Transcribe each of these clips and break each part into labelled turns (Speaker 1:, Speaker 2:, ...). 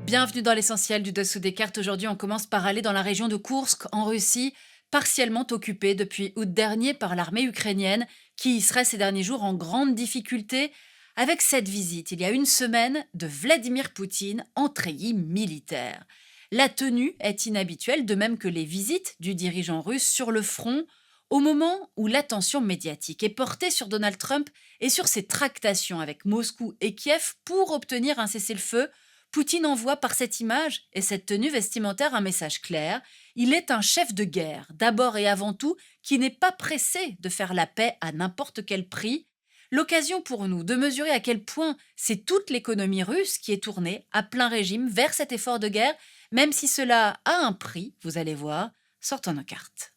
Speaker 1: Bienvenue dans l'essentiel du dessous des cartes. Aujourd'hui, on commence par aller dans la région de Koursk, en Russie, partiellement occupée depuis août dernier par l'armée ukrainienne, qui y serait ces derniers jours en grande difficulté avec cette visite, il y a une semaine, de Vladimir Poutine en treillis militaire. La tenue est inhabituelle, de même que les visites du dirigeant russe sur le front, au moment où l'attention médiatique est portée sur Donald Trump et sur ses tractations avec Moscou et Kiev pour obtenir un cessez-le-feu. Poutine envoie par cette image et cette tenue vestimentaire un message clair. Il est un chef de guerre, d'abord et avant tout, qui n'est pas pressé de faire la paix à n'importe quel prix. L'occasion pour nous de mesurer à quel point c'est toute l'économie russe qui est tournée à plein régime vers cet effort de guerre, même si cela a un prix, vous allez voir, sortons nos cartes.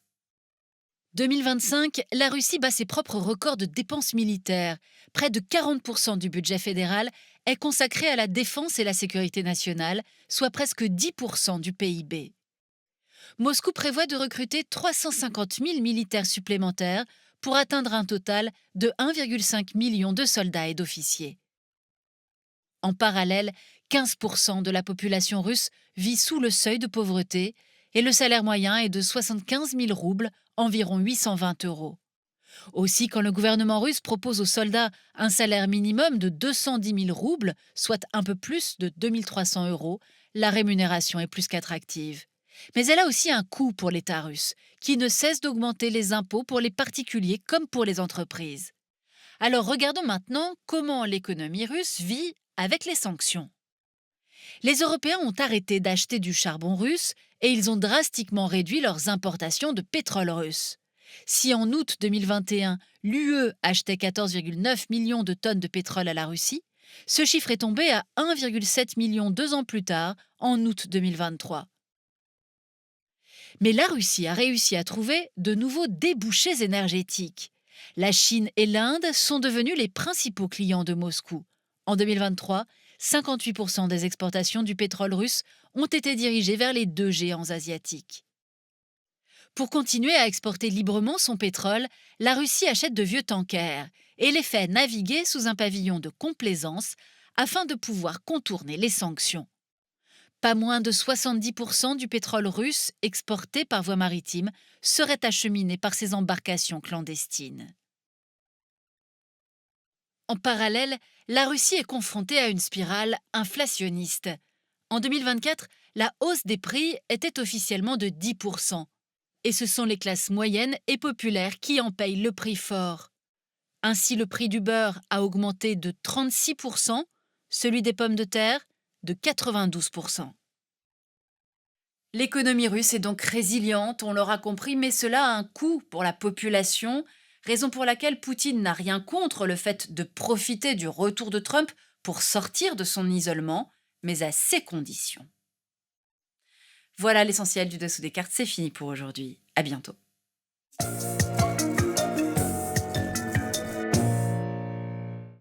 Speaker 1: 2025, la Russie bat ses propres records de dépenses militaires. Près de 40% du budget fédéral est consacré à la défense et la sécurité nationale, soit presque 10% du PIB. Moscou prévoit de recruter 350 000 militaires supplémentaires pour atteindre un total de 1,5 million de soldats et d'officiers. En parallèle, 15% de la population russe vit sous le seuil de pauvreté et le salaire moyen est de 75 000 roubles, environ 820 euros. Aussi, quand le gouvernement russe propose aux soldats un salaire minimum de 210 000 roubles, soit un peu plus de 2 300 euros, la rémunération est plus qu'attractive. Mais elle a aussi un coût pour l'État russe, qui ne cesse d'augmenter les impôts pour les particuliers comme pour les entreprises. Alors regardons maintenant comment l'économie russe vit avec les sanctions. Les Européens ont arrêté d'acheter du charbon russe et ils ont drastiquement réduit leurs importations de pétrole russe. Si en août 2021, l'UE achetait 14,9 millions de tonnes de pétrole à la Russie, ce chiffre est tombé à 1,7 million 2 ans plus tard, en août 2023. Mais la Russie a réussi à trouver de nouveaux débouchés énergétiques. La Chine et l'Inde sont devenus les principaux clients de Moscou. En 2023, 58% des exportations du pétrole russe ont été dirigées vers les deux géants asiatiques. Pour continuer à exporter librement son pétrole, la Russie achète de vieux tankers et les fait naviguer sous un pavillon de complaisance afin de pouvoir contourner les sanctions. Pas moins de 70% du pétrole russe exporté par voie maritime serait acheminé par ces embarcations clandestines. En parallèle, la Russie est confrontée à une spirale inflationniste. En 2024, la hausse des prix était officiellement de 10%. Et ce sont les classes moyennes et populaires qui en payent le prix fort. Ainsi, le prix du beurre a augmenté de 36%, celui des pommes de terre de 92%. L'économie russe est donc résiliente, on l'aura compris, mais cela a un coût pour la population, raison pour laquelle Poutine n'a rien contre le fait de profiter du retour de Trump pour sortir de son isolement, mais à ses conditions. Voilà l'essentiel du dessous des cartes, c'est fini pour aujourd'hui. À bientôt.